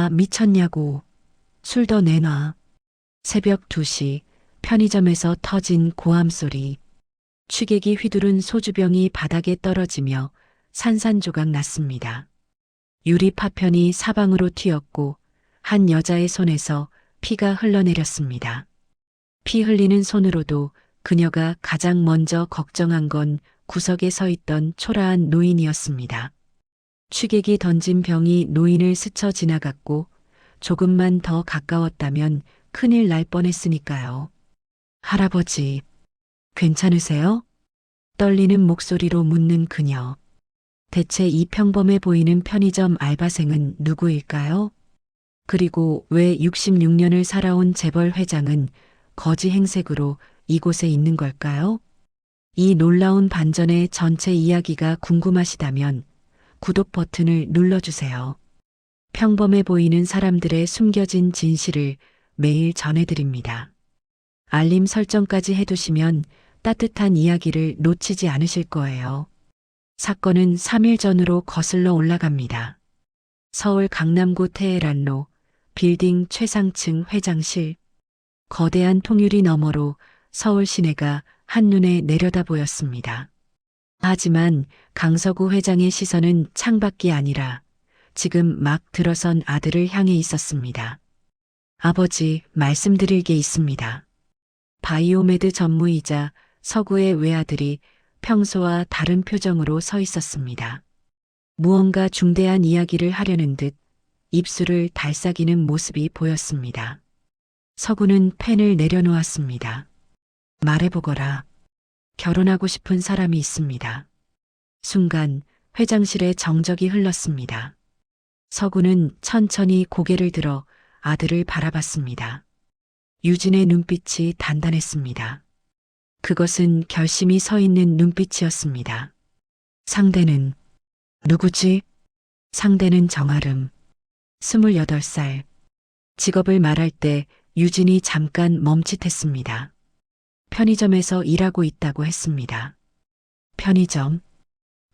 야, 미쳤냐고. 술 더 내놔. 새벽 2시 편의점에서 터진 고함 소리. 취객이 휘두른 소주병이 바닥에 떨어지며 산산조각 났습니다. 유리 파편이 사방으로 튀었고 한 여자의 손에서 피가 흘러내렸습니다. 피 흘리는 손으로도 그녀가 가장 먼저 걱정한 건 구석에 서 있던 초라한 노인이었습니다. 취객이 던진 병이 노인을 스쳐 지나갔고 조금만 더 가까웠다면 큰일 날 뻔했으니까요. 할아버지, 괜찮으세요? 떨리는 목소리로 묻는 그녀. 대체 이 평범해 보이는 편의점 알바생은 누구일까요? 그리고 왜 66년을 살아온 재벌 회장은 거지 행색으로 이곳에 있는 걸까요? 이 놀라운 반전의 전체 이야기가 궁금하시다면 구독 버튼을 눌러주세요. 평범해 보이는 사람들의 숨겨진 진실을 매일 전해드립니다. 알림 설정까지 해두시면 따뜻한 이야기를 놓치지 않으실 거예요. 사건은 3일 전으로 거슬러 올라갑니다. 서울 강남구 테헤란로 빌딩 최상층 회장실. 거대한 통유리 너머로 서울 시내가 한눈에 내려다 보였습니다. 하지만 강서구 회장의 시선은 창밖이 아니라 지금 막 들어선 아들을 향해 있었습니다. 아버지, 말씀드릴 게 있습니다. 바이오메드 전무이자 서구의 외아들이 평소와 다른 표정으로 서 있었습니다. 무언가 중대한 이야기를 하려는 듯 입술을 달싹이는 모습이 보였습니다. 서구는 펜을 내려놓았습니다. 말해보거라. 결혼하고 싶은 사람이 있습니다. 순간 회장실에 정적이 흘렀습니다. 서구는 천천히 고개를 들어 아들을 바라봤습니다. 유진의 눈빛이 단단했습니다. 그것은 결심이 서 있는 눈빛이었습니다. 상대는 누구지? 상대는 정아름. 28살. 직업을 말할 때 유진이 잠깐 멈칫했습니다. 편의점에서 일하고 있다고 했습니다. 편의점.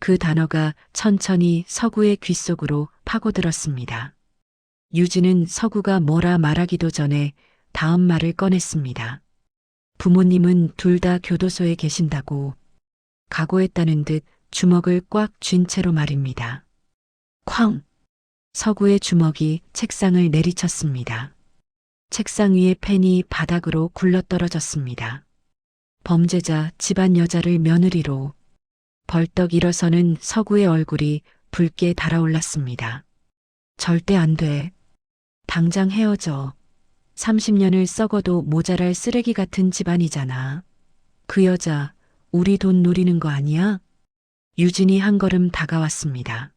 그 단어가 천천히 서구의 귓속으로 파고들었습니다. 유진은 서구가 뭐라 말하기도 전에 다음 말을 꺼냈습니다. 부모님은 둘 다 교도소에 계신다고. 각오했다는 듯 주먹을 꽉 쥔 채로 말입니다. 쾅! 서구의 주먹이 책상을 내리쳤습니다. 책상 위의 펜이 바닥으로 굴러떨어졌습니다. 범죄자 집안 여자를 며느리로. 벌떡 일어서는 서구의 얼굴이 붉게 달아올랐습니다. 절대 안 돼. 당장 헤어져. 30년을 썩어도 모자랄 쓰레기 같은 집안이잖아. 그 여자 우리 돈 노리는 거 아니야? 유진이 한 걸음 다가왔습니다.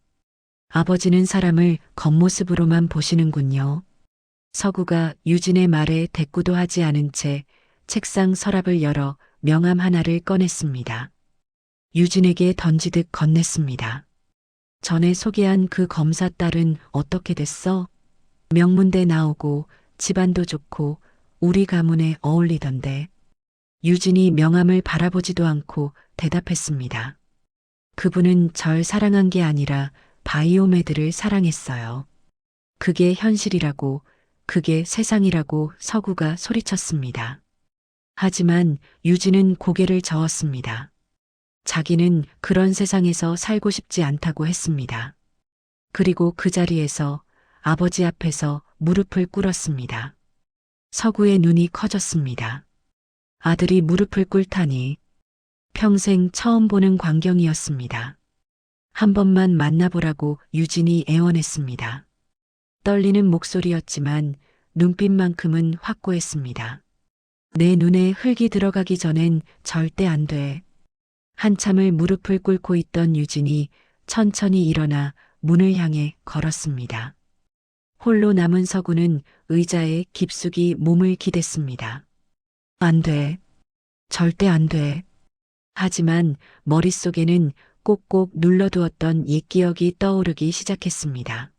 아버지는 사람을 겉모습으로만 보시는군요. 서구가 유진의 말에 대꾸도 하지 않은 채 책상 서랍을 열어 명함 하나를 꺼냈습니다. 유진에게 던지듯 건넸습니다. 전에 소개한 그 검사 딸은 어떻게 됐어? 명문대 나오고 집안도 좋고 우리 가문에 어울리던데. 유진이 명함을 바라보지도 않고 대답했습니다. 그분은 절 사랑한 게 아니라 바이오메드를 사랑했어요. 그게 현실이라고, 그게 세상이라고 서구가 소리쳤습니다. 하지만 유진은 고개를 저었습니다. 자기는 그런 세상에서 살고 싶지 않다고 했습니다. 그리고 그 자리에서 아버지 앞에서 무릎을 꿇었습니다. 서구의 눈이 커졌습니다. 아들이 무릎을 꿇다니 평생 처음 보는 광경이었습니다. 한 번만 만나보라고 유진이 애원했습니다. 떨리는 목소리였지만 눈빛만큼은 확고했습니다. 내 눈에 흙이 들어가기 전엔 절대 안 돼. 한참을 무릎을 꿇고 있던 유진이 천천히 일어나 문을 향해 걸었습니다. 홀로 남은 서구는 의자에 깊숙이 몸을 기댔습니다. 안 돼. 절대 안 돼. 하지만 머릿속에는 꼭꼭 눌러두었던 옛 기억이 떠오르기 시작했습니다.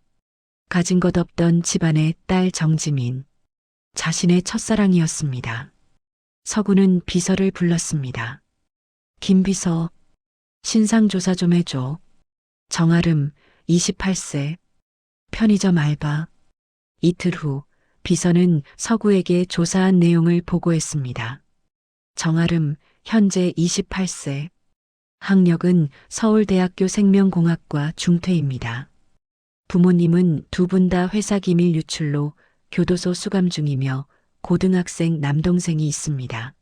가진 것 없던 집안의 딸 정지민. 자신의 첫사랑이었습니다. 서구는 비서를 불렀습니다. 김 비서, 신상조사 좀 해줘. 정아름, 28세. 편의점 알바. 이틀 후 비서는 서구에게 조사한 내용을 보고했습니다. 정아름, 현재 28세. 학력은 서울대학교 생명공학과 중퇴입니다. 부모님은 두 분 다 회사 기밀 유출로 교도소 수감 중이며 고등학생 남동생이 있습니다.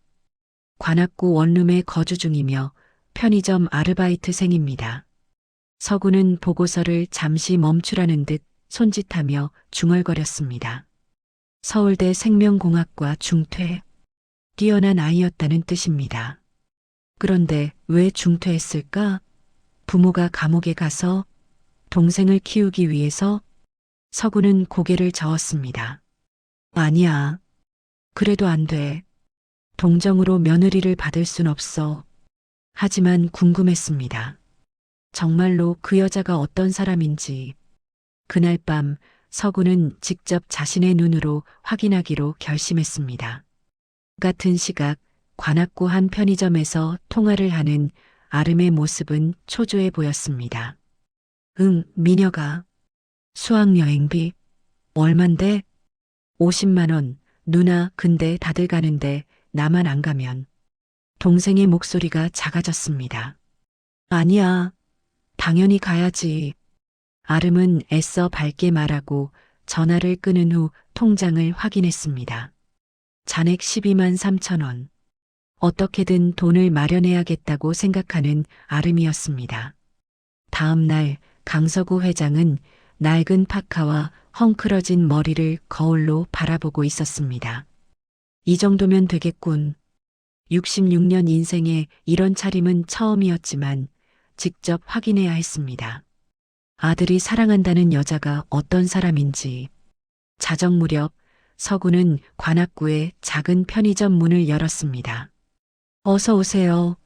관악구 원룸에 거주 중이며 편의점 아르바이트생입니다. 서구는 보고서를 잠시 멈추라는 듯 손짓하며 중얼거렸습니다. 서울대 생명공학과 중퇴. 뛰어난 아이였다는 뜻입니다. 그런데 왜 중퇴했을까? 부모가 감옥에 가서? 동생을 키우기 위해서? 서구는 고개를 저었습니다. 아니야. 그래도 안 돼. 동정으로 며느리를 받을 순 없어. 하지만 궁금했습니다. 정말로 그 여자가 어떤 사람인지. 그날 밤 서구는 직접 자신의 눈으로 확인하기로 결심했습니다. 같은 시각 관악구 한 편의점에서 통화를 하는 아름의 모습은 초조해 보였습니다. 미녀가. 수학여행비. 얼만데? 50만 원. 누나, 근데 다들 가는데 나만 안 가면. 동생의 목소리가 작아졌습니다. 아니야. 당연히 가야지. 아름은 애써 밝게 말하고 전화를 끊은 후 통장을 확인했습니다. 잔액 12만 3천 원. 어떻게든 돈을 마련해야겠다고 생각하는 아름이었습니다. 다음 날 강서구 회장은 낡은 파카와 헝클어진 머리를 거울로 바라보고 있었습니다. 이 정도면 되겠군. 66년 인생에 이런 차림은 처음이었지만 직접 확인해야 했습니다. 아들이 사랑한다는 여자가 어떤 사람인지. 자정 무렵 서구는 관악구의 작은 편의점 문을 열었습니다. 어서 오세요.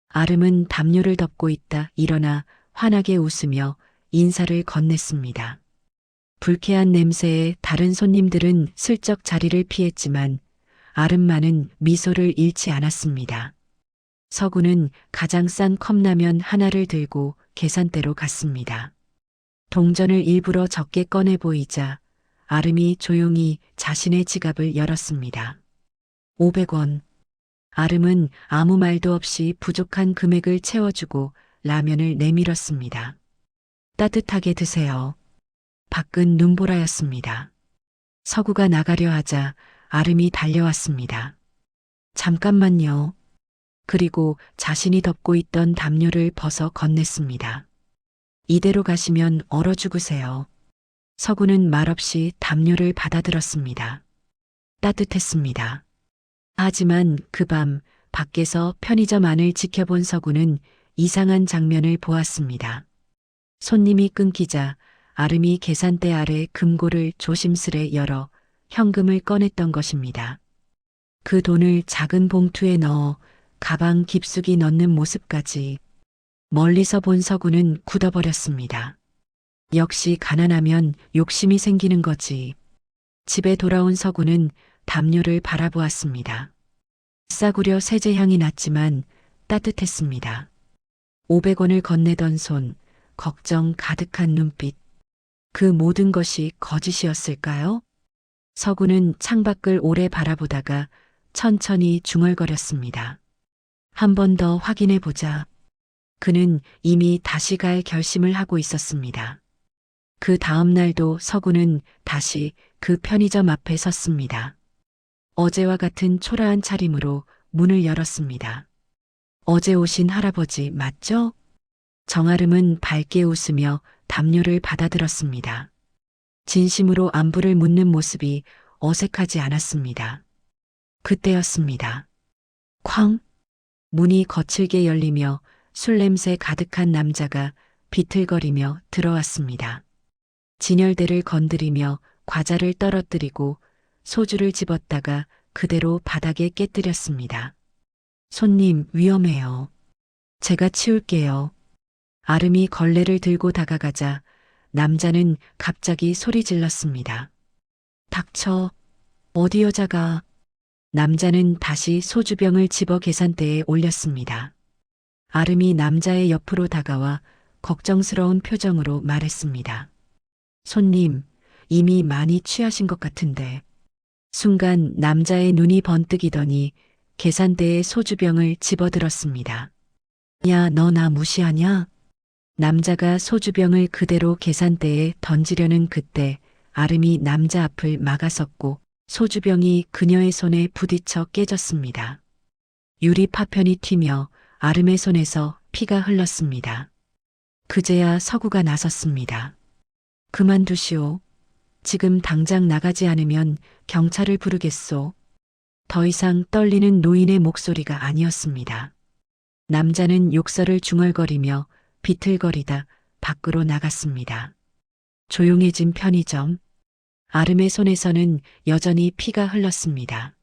아름은 담요를 덮고 있다 일어나 환하게 웃으며 인사를 건넸습니다. 불쾌한 냄새에 다른 손님들은 슬쩍 자리를 피했지만 아름만은 미소를 잃지 않았습니다. 서구는 가장 싼 컵라면 하나를 들고 계산대로 갔습니다. 동전을 일부러 적게 꺼내 보이자 아름이 조용히 자신의 지갑을 열었습니다. 500원. 아름은 아무 말도 없이 부족한 금액을 채워주고 라면을 내밀었습니다. 따뜻하게 드세요. 밖은 눈보라였습니다. 서구가 나가려 하자 아름이 달려왔습니다. 잠깐만요. 그리고 자신이 덮고 있던 담요를 벗어 건넸습니다. 이대로 가시면 얼어 죽으세요. 서구는 말없이 담요를 받아들었습니다. 따뜻했습니다. 하지만 그 밤 밖에서 편의점 안을 지켜본 서구는 이상한 장면을 보았습니다. 손님이 끊기자 아름이 계산대 아래 금고를 조심스레 열어 현금을 꺼냈던 것입니다. 그 돈을 작은 봉투에 넣어 가방 깊숙이 넣는 모습까지. 멀리서 본 서구는 굳어버렸습니다. 역시 가난하면 욕심이 생기는 거지. 집에 돌아온 서구는 담요를 바라보았습니다. 싸구려 세제향이 났지만 따뜻했습니다. 500원을 건네던 손, 걱정 가득한 눈빛. 그 모든 것이 거짓이었을까요? 서구는 창밖을 오래 바라보다가 천천히 중얼거렸습니다. 한 번 더 확인해 보자. 그는 이미 다시 갈 결심을 하고 있었습니다. 그 다음 날도 서구는 다시 그 편의점 앞에 섰습니다. 어제와 같은 초라한 차림으로 문을 열었습니다. 어제 오신 할아버지 맞죠? 정아름은 밝게 웃으며 담요를 받아들었습니다. 진심으로 안부를 묻는 모습이 어색하지 않았습니다. 그때였습니다. 쾅! 문이 거칠게 열리며 술 냄새 가득한 남자가 비틀거리며 들어왔습니다. 진열대를 건드리며 과자를 떨어뜨리고 소주를 집었다가 그대로 바닥에 깨뜨렸습니다. 손님, 위험해요. 제가 치울게요. 아름이 걸레를 들고 다가가자 남자는 갑자기 소리 질렀습니다. 닥쳐. 어디 여자가. 남자는 다시 소주병을 집어 계산대에 올렸습니다. 아름이 남자의 옆으로 다가와 걱정스러운 표정으로 말했습니다. 손님, 이미 많이 취하신 것 같은데. 순간 남자의 눈이 번뜩이더니 계산대에 소주병을 집어들었습니다. 야, 너 나 무시하냐? 남자가 소주병을 그대로 계산대에 던지려는 그때 아름이 남자 앞을 막아섰고 소주병이 그녀의 손에 부딪혀 깨졌습니다. 유리 파편이 튀며 아름의 손에서 피가 흘렀습니다. 그제야 서구가 나섰습니다. 그만두시오. 지금 당장 나가지 않으면 경찰을 부르겠소. 더 이상 떨리는 노인의 목소리가 아니었습니다. 남자는 욕설을 중얼거리며 비틀거리다 밖으로 나갔습니다. 조용해진 편의점. 아름의 손에서는 여전히 피가 흘렀습니다.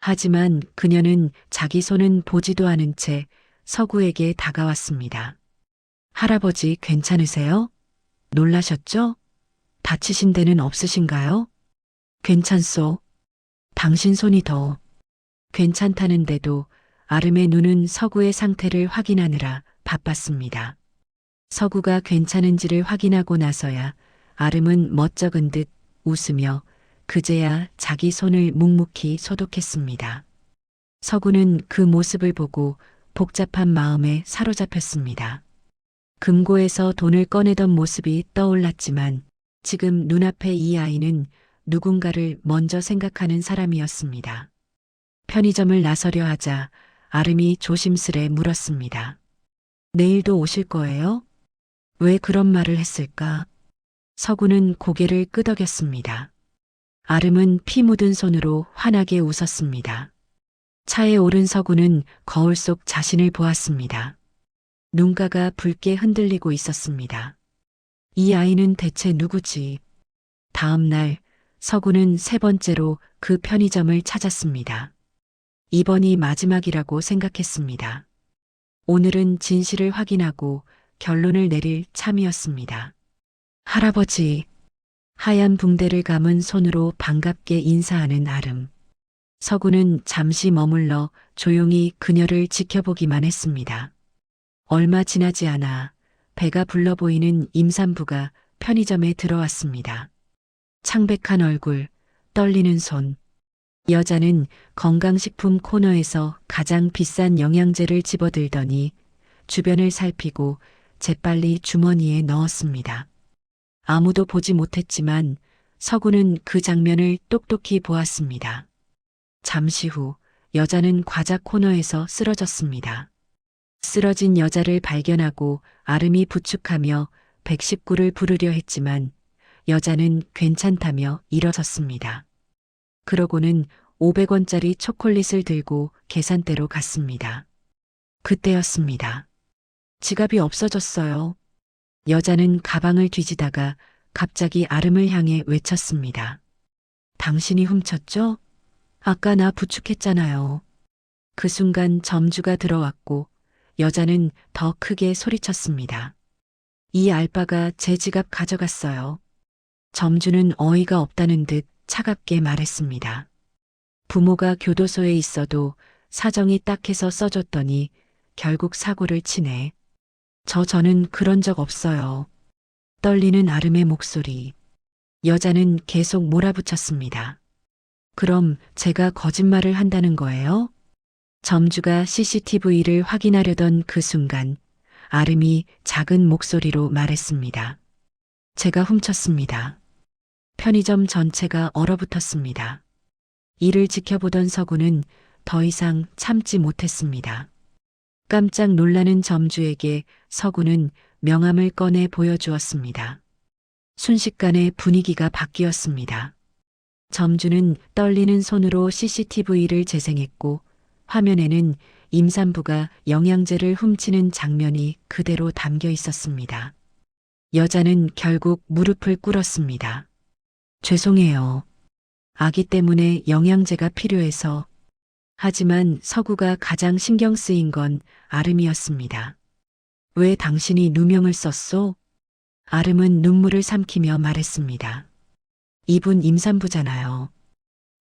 하지만 그녀는 자기 손은 보지도 않은 채 서구에게 다가왔습니다. 할아버지 괜찮으세요? 놀라셨죠? 다치신 데는 없으신가요? 괜찮소. 당신 손이 더. 괜찮다는데도 아름의 눈은 서구의 상태를 확인하느라 바빴습니다. 서구가 괜찮은지를 확인하고 나서야 아름은 멋쩍은 듯 웃으며 그제야 자기 손을 묵묵히 소독했습니다. 서구는 그 모습을 보고 복잡한 마음에 사로잡혔습니다. 금고에서 돈을 꺼내던 모습이 떠올랐지만 지금 눈앞에 이 아이는 누군가를 먼저 생각하는 사람이었습니다. 편의점을 나서려 하자 아름이 조심스레 물었습니다. 내일도 오실 거예요? 왜 그런 말을 했을까? 서구는 고개를 끄덕였습니다. 아름은 피 묻은 손으로 환하게 웃었습니다. 차에 오른 서구는 거울 속 자신을 보았습니다. 눈가가 붉게 흔들리고 있었습니다. 이 아이는 대체 누구지? 다음 날 서구는 세 번째로 그 편의점을 찾았습니다. 이번이 마지막이라고 생각했습니다. 오늘은 진실을 확인하고 결론을 내릴 참이었습니다. 할아버지. 하얀 붕대를 감은 손으로 반갑게 인사하는 아름. 서구는 잠시 머물러 조용히 그녀를 지켜보기만 했습니다. 얼마 지나지 않아 배가 불러 보이는 임산부가 편의점에 들어왔습니다. 창백한 얼굴, 떨리는 손. 여자는 건강식품 코너에서 가장 비싼 영양제를 집어들더니 주변을 살피고 재빨리 주머니에 넣었습니다. 아무도 보지 못했지만 서구는 그 장면을 똑똑히 보았습니다. 잠시 후 여자는 과자 코너에서 쓰러졌습니다. 쓰러진 여자를 발견하고 아름이 부축하며 119를 부르려 했지만 여자는 괜찮다며 일어섰습니다. 그러고는 500원짜리 초콜릿을 들고 계산대로 갔습니다. 그때였습니다. 지갑이 없어졌어요. 여자는 가방을 뒤지다가 갑자기 아름을 향해 외쳤습니다. 당신이 훔쳤죠? 아까 나 부축했잖아요. 그 순간 점주가 들어왔고 여자는 더 크게 소리쳤습니다. 이 알바가 제 지갑 가져갔어요. 점주는 어이가 없다는 듯 차갑게 말했습니다. 부모가 교도소에 있어도 사정이 딱해서 써줬더니 결국 사고를 치네. 저는 그런 적 없어요. 떨리는 아름의 목소리. 여자는 계속 몰아붙였습니다. 그럼 제가 거짓말을 한다는 거예요? 점주가 CCTV를 확인하려던 그 순간 아름이 작은 목소리로 말했습니다. 제가 훔쳤습니다. 편의점 전체가 얼어붙었습니다. 이를 지켜보던 서구는 더 이상 참지 못했습니다. 깜짝 놀라는 점주에게 서구는 명함을 꺼내 보여주었습니다. 순식간에 분위기가 바뀌었습니다. 점주는 떨리는 손으로 CCTV를 재생했고 화면에는 임산부가 영양제를 훔치는 장면이 그대로 담겨 있었습니다. 여자는 결국 무릎을 꿇었습니다. 죄송해요. 아기 때문에 영양제가 필요해서. 하지만 서구가 가장 신경 쓰인 건 아름이었습니다. 왜 당신이 누명을 썼소? 아름은 눈물을 삼키며 말했습니다. 이분 임산부잖아요.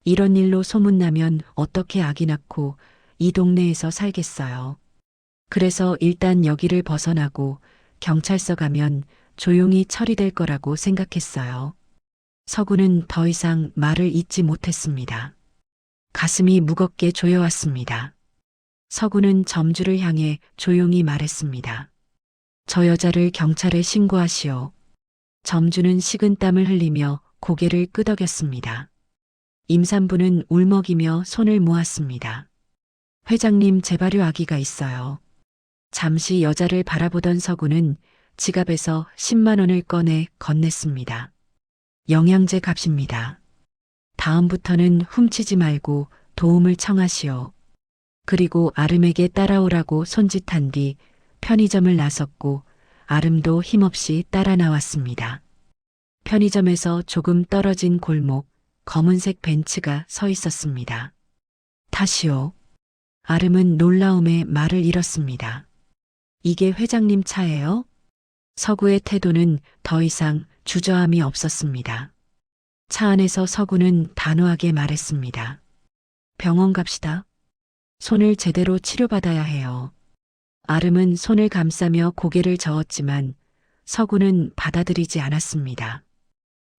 이런 일로 소문나면 어떻게 아기 낳고 이 동네에서 살겠어요. 그래서 일단 여기를 벗어나고 경찰서 가면 조용히 처리될 거라고 생각했어요. 서구는 더 이상 말을 잇지 못했습니다. 가슴이 무겁게 조여왔습니다. 서구는 점주를 향해 조용히 말했습니다. 저 여자를 경찰에 신고하시오. 점주는 식은땀을 흘리며 고개를 끄덕였습니다. 임산부는 울먹이며 손을 모았습니다. 회장님, 제 발효 아기가 있어요. 잠시 여자를 바라보던 서구는 지갑에서 10만 원을 꺼내 건넸습니다. 영양제 값입니다. 다음부터는 훔치지 말고 도움을 청하시오. 그리고 아름에게 따라오라고 손짓한 뒤 편의점을 나섰고 아름도 힘없이 따라 나왔습니다. 편의점에서 조금 떨어진 골목, 검은색 벤츠가 서 있었습니다. 타시오. 아름은 놀라움에 말을 잃었습니다. 이게 회장님 차예요? 서구의 태도는 더 이상 주저함이 없었습니다. 차 안에서 서구는 단호하게 말했습니다. 병원 갑시다. 손을 제대로 치료받아야 해요. 아름은 손을 감싸며 고개를 저었지만 서구는 받아들이지 않았습니다.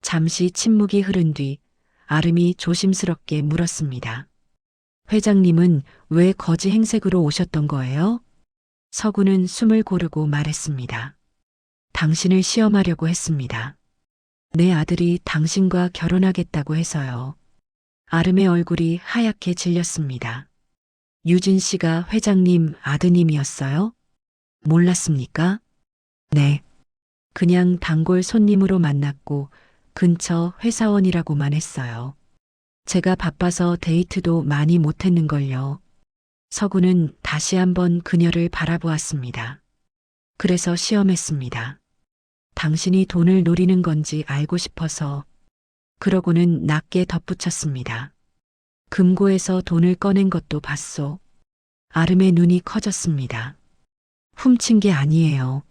잠시 침묵이 흐른 뒤 아름이 조심스럽게 물었습니다. 회장님은 왜 거지 행색으로 오셨던 거예요? 서구는 숨을 고르고 말했습니다. 당신을 시험하려고 했습니다. 내 아들이 당신과 결혼하겠다고 해서요. 아름의 얼굴이 하얗게 질렸습니다. 유진 씨가 회장님 아드님이었어요? 몰랐습니까? 네. 그냥 단골 손님으로 만났고 근처 회사원이라고만 했어요. 제가 바빠서 데이트도 많이 못했는걸요. 서구는 다시 한번 그녀를 바라보았습니다. 그래서 시험했습니다. 당신이 돈을 노리는 건지 알고 싶어서. 그러고는 낮게 덧붙였습니다. 금고에서 돈을 꺼낸 것도 봤소. 아름의 눈이 커졌습니다. 훔친 게 아니에요.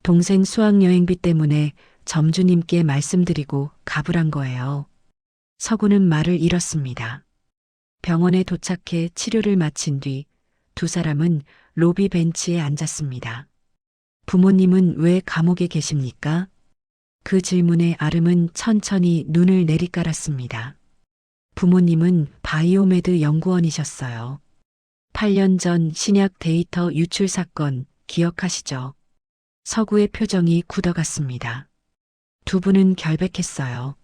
동생 수학여행비 때문에 점주님께 말씀드리고 가불한 거예요. 서구는 말을 잃었습니다. 병원에 도착해 치료를 마친 뒤 두 사람은 로비 벤치에 앉았습니다. 부모님은 왜 감옥에 계십니까? 그 질문에 아름은 천천히 눈을 내리깔았습니다. 부모님은 바이오메드 연구원이셨어요. 8년 전 신약 데이터 유출 사건 기억하시죠? 서구의 표정이 굳어갔습니다. 두 분은 결백했어요.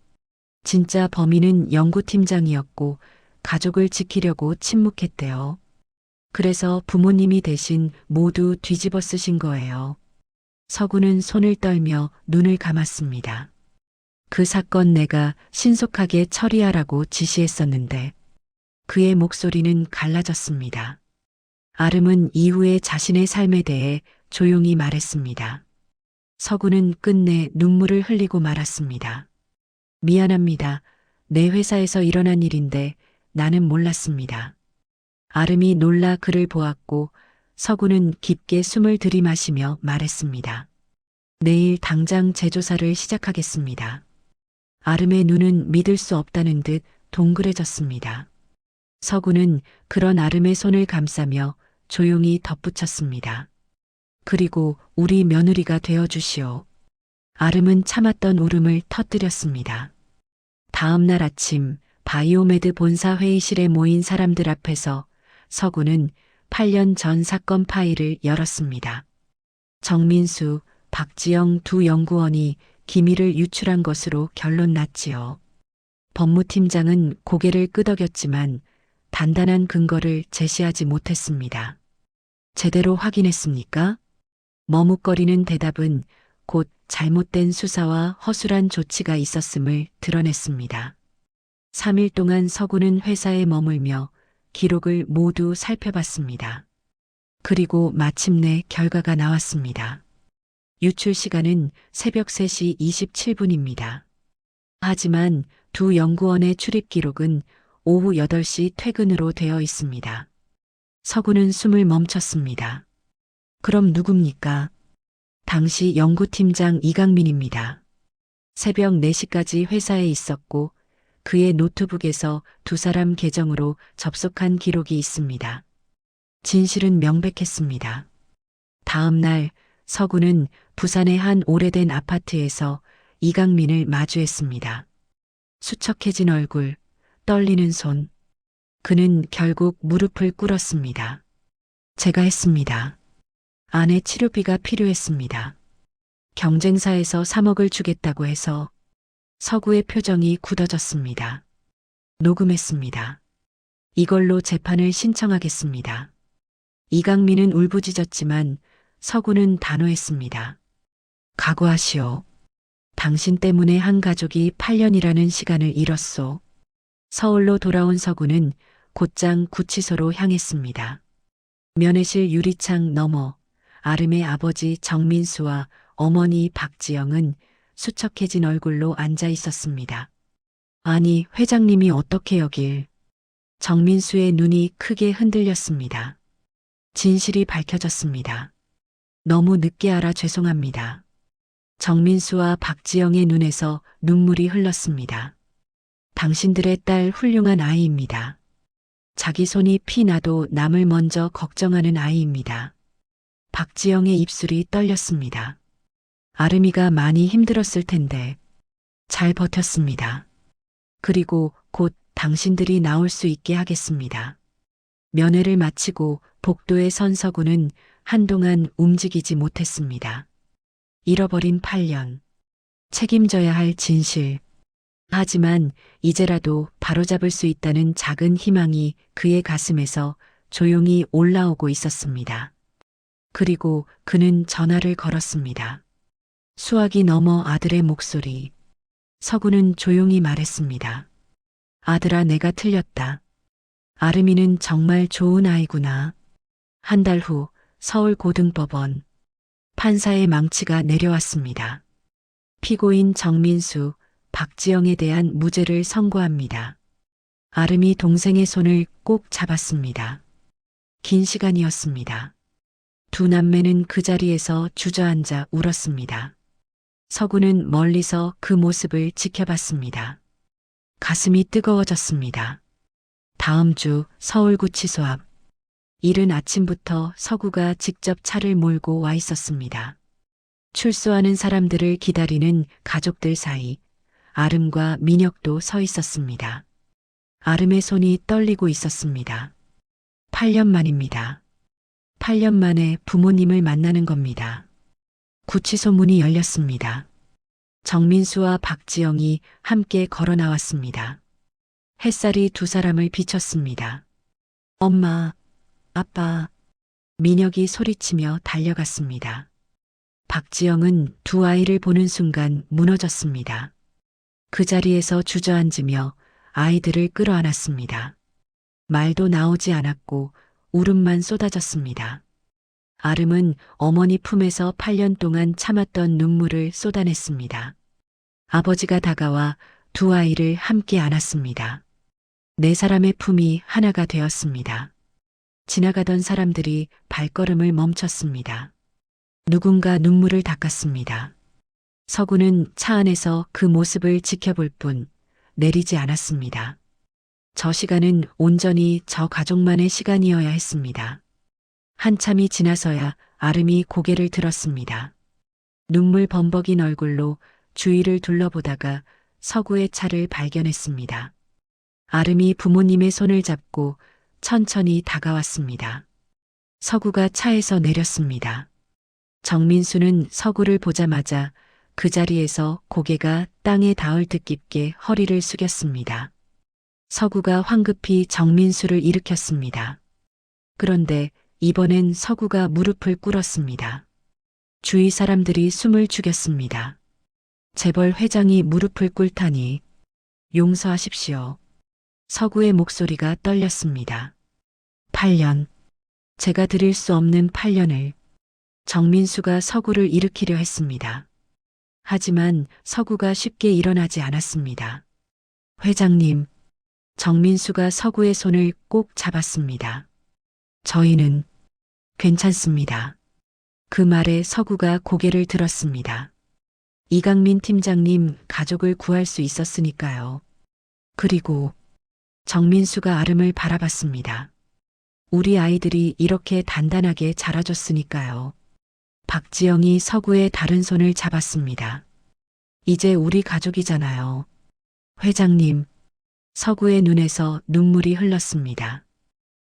진짜 범인은 연구팀장이었고 가족을 지키려고 침묵했대요. 그래서 부모님이 대신 모두 뒤집어 쓰신 거예요. 서구는 손을 떨며 눈을 감았습니다. 그 사건 내가 신속하게 처리하라고 지시했었는데 그의 목소리는 갈라졌습니다. 아름은 이후의 자신의 삶에 대해 조용히 말했습니다. 서구는 끝내 눈물을 흘리고 말았습니다. 미안합니다. 내 회사에서 일어난 일인데 나는 몰랐습니다. 아름이 놀라 그를 보았고 서구는 깊게 숨을 들이마시며 말했습니다. 내일 당장 재조사를 시작하겠습니다. 아름의 눈은 믿을 수 없다는 듯 동그래졌습니다. 서구는 그런 아름의 손을 감싸며 조용히 덧붙였습니다. 그리고 우리 며느리가 되어주시오. 아름은 참았던 울음을 터뜨렸습니다. 다음 날 아침 바이오메드 본사 회의실에 모인 사람들 앞에서 서구는 8년 전 사건 파일을 열었습니다. 정민수, 박지영 두 연구원이 기밀을 유출한 것으로 결론 났지요. 법무팀장은 고개를 끄덕였지만 단단한 근거를 제시하지 못했습니다. 제대로 확인했습니까? 머뭇거리는 대답은 곧 잘못된 수사와 허술한 조치가 있었음을 드러냈습니다. 3일 동안 서구는 회사에 머물며 기록을 모두 살펴봤습니다. 그리고 마침내 결과가 나왔습니다. 유출 시간은 새벽 3시 27분입니다. 하지만 두 연구원의 출입 기록은 오후 8시 퇴근으로 되어 있습니다. 서구는 숨을 멈췄습니다. 그럼 누굽니까? 당시 연구팀장 이강민입니다. 새벽 4시까지 회사에 있었고 그의 노트북에서 두 사람 계정으로 접속한 기록이 있습니다. 진실은 명백했습니다. 다음 날 서구는 부산의 한 오래된 아파트에서 이강민을 마주했습니다. 수척해진 얼굴, 떨리는 손. 그는 결국 무릎을 꿇었습니다. 제가 했습니다. 아내 치료비가 필요했습니다. 경쟁사에서 3억을 주겠다고 해서. 서구의 표정이 굳어졌습니다. 녹음했습니다. 이걸로 재판을 신청하겠습니다. 이강민은 울부짖었지만 서구는 단호했습니다. 각오하시오. 당신 때문에 한 가족이 8년이라는 시간을 잃었소. 서울로 돌아온 서구는 곧장 구치소로 향했습니다. 면회실 유리창 너머 아름의 아버지 정민수와 어머니 박지영은 수척해진 얼굴로 앉아 있었습니다. 아니, 회장님이 어떻게 여길? 정민수의 눈이 크게 흔들렸습니다. 진실이 밝혀졌습니다. 너무 늦게 알아 죄송합니다. 정민수와 박지영의 눈에서 눈물이 흘렀습니다. 당신들의 딸 훌륭한 아이입니다. 자기 손이 피나도 남을 먼저 걱정하는 아이입니다. 박지영의 입술이 떨렸습니다. 아름이가 많이 힘들었을 텐데 잘 버텼습니다. 그리고 곧 당신들이 나올 수 있게 하겠습니다. 면회를 마치고 복도에 선 서구는 한동안 움직이지 못했습니다. 잃어버린 8년. 책임져야 할 진실. 하지만 이제라도 바로잡을 수 있다는 작은 희망이 그의 가슴에서 조용히 올라오고 있었습니다. 그리고 그는 전화를 걸었습니다. 수화기 넘어 아들의 목소리. 서구는 조용히 말했습니다. 아들아, 내가 틀렸다. 아름이는 정말 좋은 아이구나. 한 달 후 서울고등법원. 판사의 망치가 내려왔습니다. 피고인 정민수, 박지영에 대한 무죄를 선고합니다. 아름이 동생의 손을 꼭 잡았습니다. 긴 시간이었습니다. 두 남매는 그 자리에서 주저앉아 울었습니다. 서구는 멀리서 그 모습을 지켜봤습니다. 가슴이 뜨거워졌습니다. 다음 주 서울구치소 앞. 이른 아침부터 서구가 직접 차를 몰고 와 있었습니다. 출소하는 사람들을 기다리는 가족들 사이 아름과 민혁도 서 있었습니다. 아름의 손이 떨리고 있었습니다. 8년 만입니다. 8년 만에 부모님을 만나는 겁니다. 구치소 문이 열렸습니다. 정민수와 박지영이 함께 걸어 나왔습니다. 햇살이 두 사람을 비췄습니다. 엄마, 아빠. 민혁이 소리치며 달려갔습니다. 박지영은 두 아이를 보는 순간 무너졌습니다. 그 자리에서 주저앉으며 아이들을 끌어안았습니다. 말도 나오지 않았고 울음만 쏟아졌습니다. 아름은 어머니 품에서 8년 동안 참았던 눈물을 쏟아냈습니다. 아버지가 다가와 두 아이를 함께 안았습니다. 네 사람의 품이 하나가 되었습니다. 지나가던 사람들이 발걸음을 멈췄습니다. 누군가 눈물을 닦았습니다. 서구는 차 안에서 그 모습을 지켜볼 뿐 내리지 않았습니다. 저 시간은 온전히 저 가족만의 시간이어야 했습니다. 한참이 지나서야 아름이 고개를 들었습니다. 눈물 범벅인 얼굴로 주위를 둘러보다가 서구의 차를 발견했습니다. 아름이 부모님의 손을 잡고 천천히 다가왔습니다. 서구가 차에서 내렸습니다. 정민수는 서구를 보자마자 그 자리에서 고개가 땅에 닿을 듯 깊게 허리를 숙였습니다. 서구가 황급히 정민수를 일으켰습니다. 그런데 이번엔 서구가 무릎을 꿇었습니다. 주위 사람들이 숨을 죽였습니다. 재벌 회장이 무릎을 꿇다니. 용서하십시오. 서구의 목소리가 떨렸습니다. 8년. 제가 드릴 수 없는 8년을. 정민수가 서구를 일으키려 했습니다. 하지만 서구가 쉽게 일어나지 않았습니다. 회장님. 정민수가 서구의 손을 꼭 잡았습니다. 저희는 괜찮습니다. 그 말에 서구가 고개를 들었습니다. 이강민 팀장님, 가족을 구할 수 있었으니까요. 그리고 정민수가 아름을 바라봤습니다. 우리 아이들이 이렇게 단단하게 자라줬으니까요. 박지영이 서구의 다른 손을 잡았습니다. 이제 우리 가족이잖아요. 회장님, 서구의 눈에서 눈물이 흘렀습니다.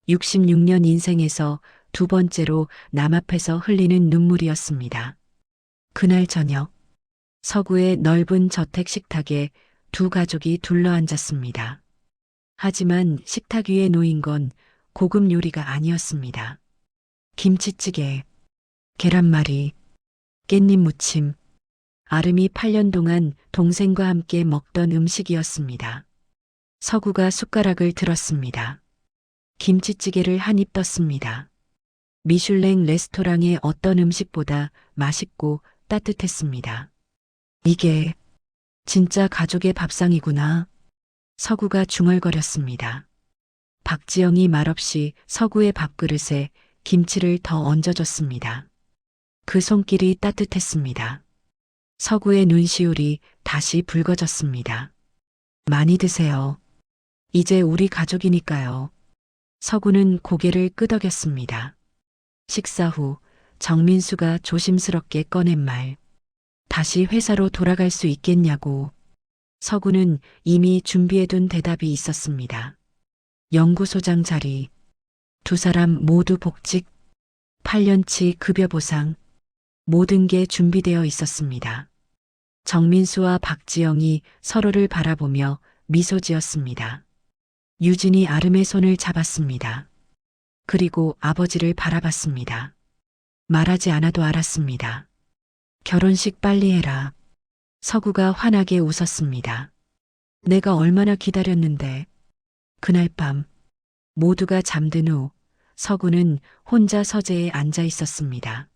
66년 인생에서 두 번째로 남 앞에서 흘리는 눈물이었습니다. 그날 저녁, 서구의 넓은 저택 식탁에 두 가족이 둘러앉았습니다. 하지만 식탁 위에 놓인 건 고급 요리가 아니었습니다. 김치찌개, 계란말이, 깻잎 무침, 아름이 8년 동안 동생과 함께 먹던 음식이었습니다. 서구가 숟가락을 들었습니다. 김치찌개를 한 입 떴습니다. 미슐랭 레스토랑의 어떤 음식보다 맛있고 따뜻했습니다. 이게 진짜 가족의 밥상이구나. 서구가 중얼거렸습니다. 박지영이 말없이 서구의 밥그릇에 김치를 더 얹어줬습니다. 그 손길이 따뜻했습니다. 서구의 눈시울이 다시 붉어졌습니다. 많이 드세요. 이제 우리 가족이니까요. 서구는 고개를 끄덕였습니다. 식사 후 정민수가 조심스럽게 꺼낸 말. 다시 회사로 돌아갈 수 있겠냐고. 서구는 이미 준비해둔 대답이 있었습니다. 연구소장 자리, 두 사람 모두 복직, 8년치 급여 보상, 모든 게 준비되어 있었습니다. 정민수와 박지영이 서로를 바라보며 미소 지었습니다. 유진이 아름의 손을 잡았습니다. 그리고 아버지를 바라봤습니다. 말하지 않아도 알았습니다. 결혼식 빨리 해라. 서구가 환하게 웃었습니다. 내가 얼마나 기다렸는데. 그날 밤 모두가 잠든 후 서구는 혼자 서재에 앉아 있었습니다.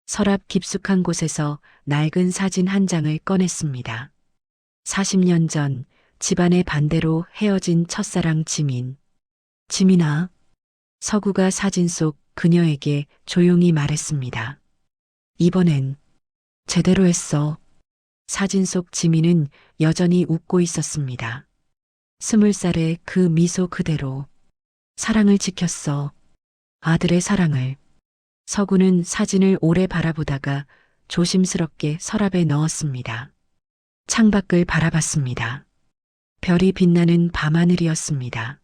서랍 깊숙한 곳에서 낡은 사진 한 장을 꺼냈습니다. 40년 전 집안의 반대로 헤어진 첫사랑 지민. 지민아. 서구가 사진 속 그녀에게 조용히 말했습니다. 이번엔 제대로 했어. 사진 속 지민은 여전히 웃고 있었습니다. 20살의 그 미소 그대로. 사랑을 지켰어. 아들의 사랑을. 서구는 사진을 오래 바라보다가 조심스럽게 서랍에 넣었습니다. 창밖을 바라봤습니다. 별이 빛나는 밤하늘이었습니다.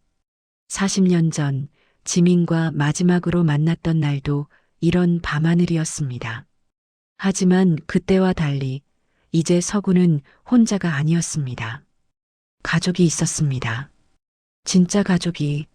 40년 전 지민과 마지막으로 만났던 날도 이런 밤하늘이었습니다. 하지만 그때와 달리 이제 서구는 혼자가 아니었습니다. 가족이 있었습니다. 진짜 가족이.